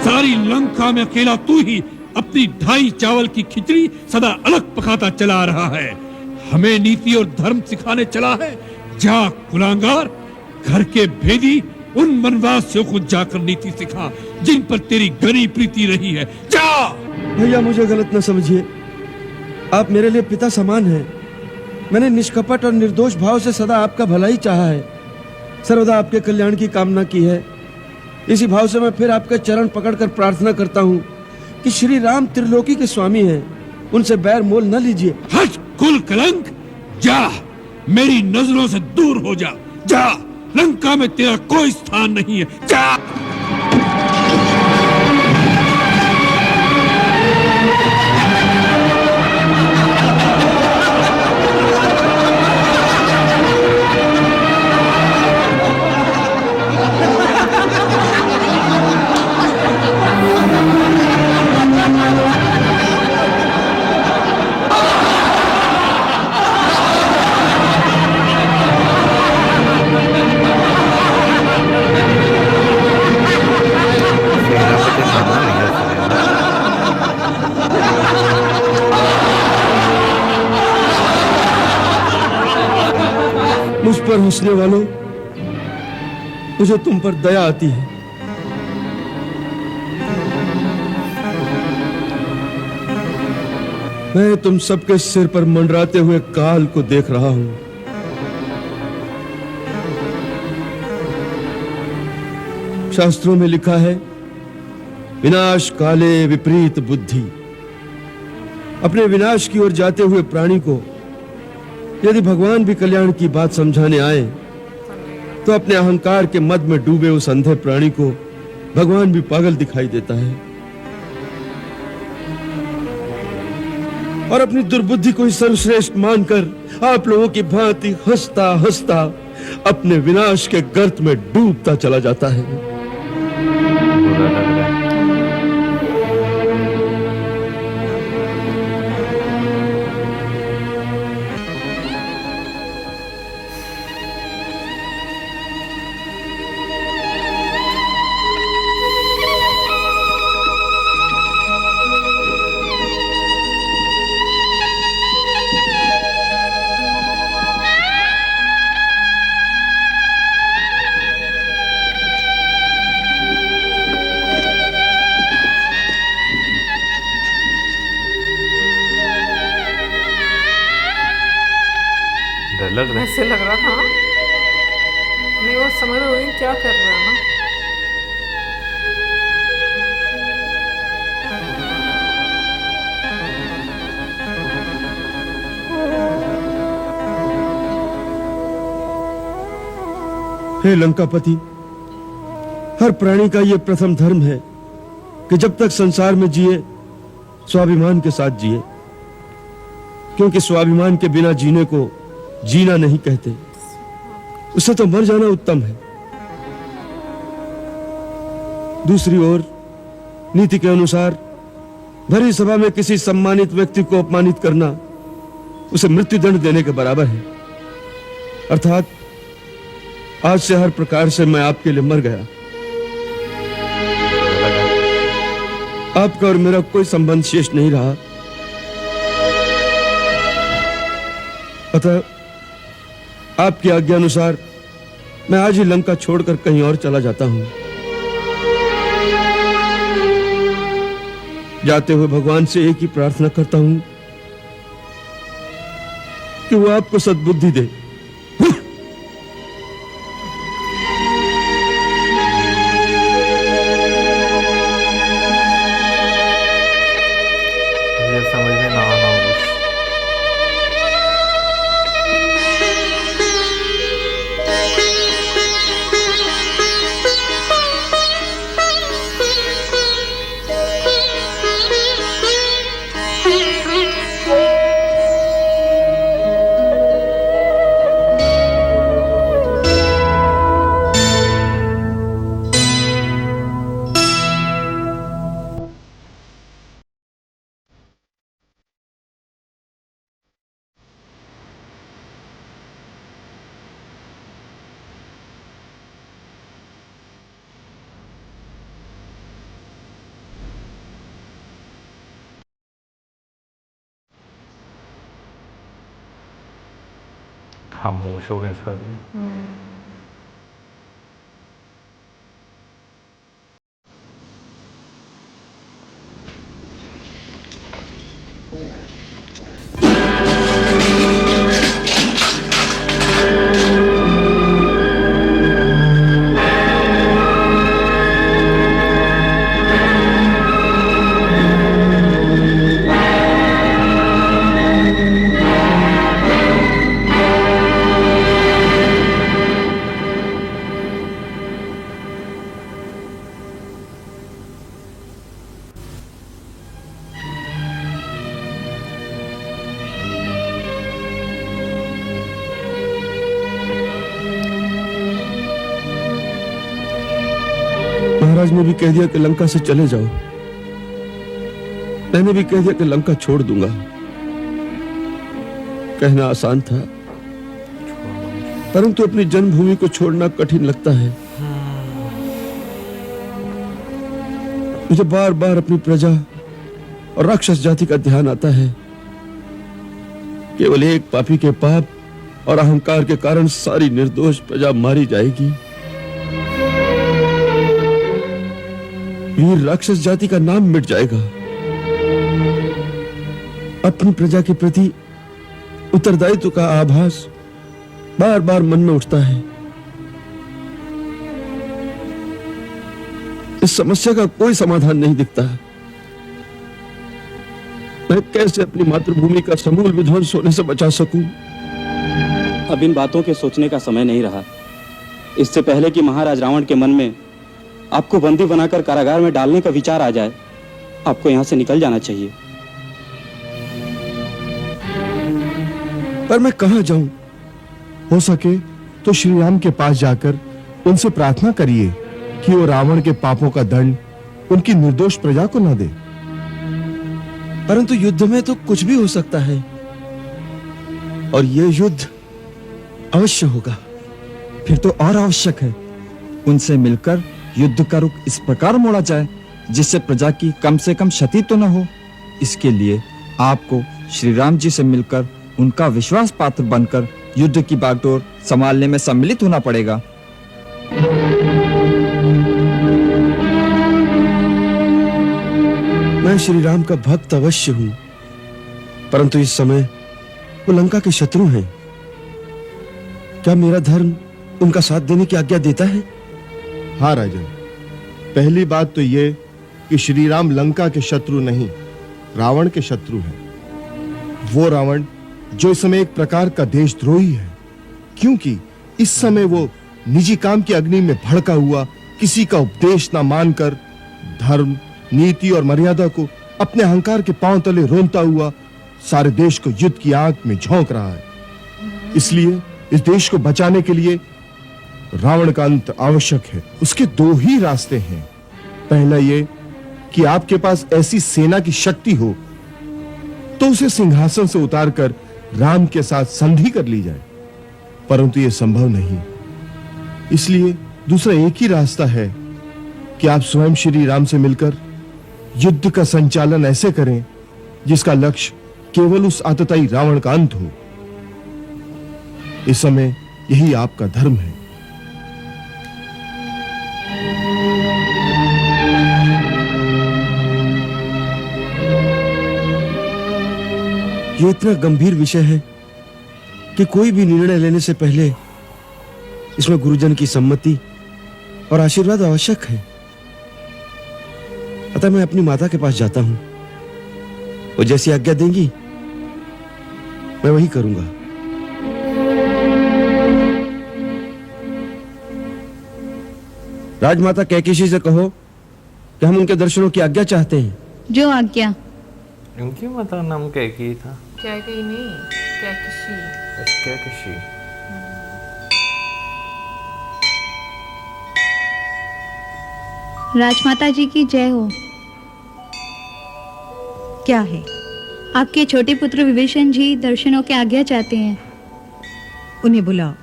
सारी लंका में अकेला तू ही अपनी 2.5 चावल की खिचड़ी सदा अलग पकाता चला रहा है। हमें नीति और धर्म सिखाने चला है। जा कुलांगार, घर के भेदी उन वनवासियों को जाकर नीति सिखा जिन पर तेरी घनी प्रीति रही है। जा। भैया मुझे गलत न समझिए, आप मेरे लिए पिता समान हैं। मैंने निष्कपट और निर्दोष भाव से सदा आपका भला ही चाहा है, सर्वदा आपके कल्याण की कामना की है। इसी भाव से मैं फिर आपके चरण पकड़कर प्रार्थना करता हूँ कि श्री राम त्रिलोकी के स्वामी हैं, उनसे बैर मोल न लीजिए। हट कुल कलंक, जा मेरी नजरों से दूर हो जा। जा, लंका में तेरा कोई स्थान नहीं है। जा। मुझ पर हंसने वालों, मुझे तुम पर दया आती है। मैं तुम सबके सिर पर मंडराते हुए काल को देख रहा हूं। शास्त्रों में लिखा है, विनाश काले विपरीत बुद्धि। अपने विनाश की ओर जाते हुए प्राणी को यदि भगवान भी कल्याण की बात समझाने आए तो अपने अहंकार के मद में डूबे उस अंधे प्राणी को भगवान भी पागल दिखाई देता है और अपनी दुर्बुद्धि को ही सर्वश्रेष्ठ मानकर आप लोगों की भांति हंसता हंसता अपने विनाश के गर्त में डूबता चला जाता है। ऐसे लग रहा था नहीं, वो समझ रही क्या कर रहा है ना। हे लंकापति, हर प्राणी का यह प्रथम धर्म है कि जब तक संसार में जिए स्वाभिमान के साथ जिए, क्योंकि स्वाभिमान के बिना जीने को जीना नहीं कहते, उससे तो मर जाना उत्तम है। दूसरी ओर नीति के अनुसार भरी सभा में किसी सम्मानित व्यक्ति को अपमानित करना उसे मृत्युदंड देने के बराबर है। अर्थात आज से हर प्रकार से मैं आपके लिए मर गया। आपका और मेरा कोई संबंध शेष नहीं रहा। अतः आपकी आज्ञा अनुसार मैं आज ही लंका छोड़कर कहीं और चला जाता हूं। जाते हुए भगवान से एक ही प्रार्थना करता हूं कि वो आपको सद्बुद्धि दे। खामोश हो गए सर। महाराज ने भी कह दिया कि लंका से चले जाओ, मैंने भी कह दिया कि लंका छोड़ दूंगा। कहना आसान था, परंतु अपनी जन्मभूमि को छोड़ना कठिन लगता है। मुझे बार बार अपनी प्रजा और राक्षस जाति का ध्यान आता है। केवल एक पापी के पाप और अहंकार के कारण सारी निर्दोष प्रजा मारी जाएगी। वीर राक्षस जाति का नाम मिट जाएगा। अपनी प्रजा के प्रति उत्तरदायित्व का आभास बार बार मन में उठता है। इस समस्या का कोई समाधान नहीं दिखता। मैं कैसे अपनी मातृभूमि का समूल विध्वंस होने से बचा सकूं? अब इन बातों के सोचने का समय नहीं रहा। इससे पहले कि महाराज रावण के मन में आपको बंदी बनाकर कारागार में डालने का विचार आ जाए, आपको यहां से निकल जाना चाहिए। पर मैं कहां जाऊं? हो सके तो श्री राम के पास जाकर उनसे प्रार्थना करिए कि वो रावण के पापों का दंड उनकी निर्दोष प्रजा को न दे। परंतु युद्ध में तो कुछ भी हो सकता है, और यह युद्ध अवश्य होगा। फिर तो और आवश्यक है उनसे मिलकर युद्ध का रुख इस प्रकार मोड़ा जाए जिससे प्रजा की कम से कम क्षति तो न हो। इसके लिए आपको श्री राम जी से मिलकर उनका विश्वास पात्र बनकर युद्ध की बागडोर संभालने में सम्मिलित होना पड़ेगा। मैं श्री राम का भक्त अवश्य हूं, परंतु इस समय वो लंका के शत्रु हैं। क्या मेरा धर्म उनका साथ देने की आज्ञा देता है? हाँ राजन, पहली बात तो ये कि श्री राम लंका के शत्रु नहीं, रावण के शत्रु हैं। वो रावण जो इस समय एक प्रकार का देशद्रोही है, क्योंकि इस समय वो निजी काम की अग्नि में भड़का हुआ, किसी का उपदेश ना मानकर धर्म, नीति और मर्यादा को अपने अहंकार के पांव तले रोनता हुआ सारे देश को युद्ध की आग में झोंक रहा है। इसलिए इस देश को बचाने के लिए रावण का अंत आवश्यक है। उसके दो ही रास्ते हैं। पहला ये कि आपके पास ऐसी सेना की शक्ति हो तो उसे सिंहासन से उतारकर राम के साथ संधि कर ली जाए, परंतु यह संभव नहीं। इसलिए दूसरा एक ही रास्ता है कि आप स्वयं श्री राम से मिलकर युद्ध का संचालन ऐसे करें जिसका लक्ष्य केवल उस आतताई रावण का अंत हो। इस समय यही आपका धर्म है। ये इतना गंभीर विषय है कि कोई भी निर्णय लेने से पहले इसमें गुरुजन की सम्मति और आशीर्वाद आवश्यक है। अतः मैं अपनी माता के पास जाता हूं, वो जैसी आज्ञा देंगी मैं वही करूंगा। राजमाता कैकेशी से कहो कि हम उनके दर्शनों की आज्ञा चाहते हैं। जो आज्ञा। उनकी माता नाम कैकेयी था। कैकेयी नहीं, कैकेशी। कैकेशी। राजमाता जी की जय हो। क्या है? आपके छोटे पुत्र विभीषण जी दर्शनों की आज्ञा चाहते हैं। उन्हें बुलाओ।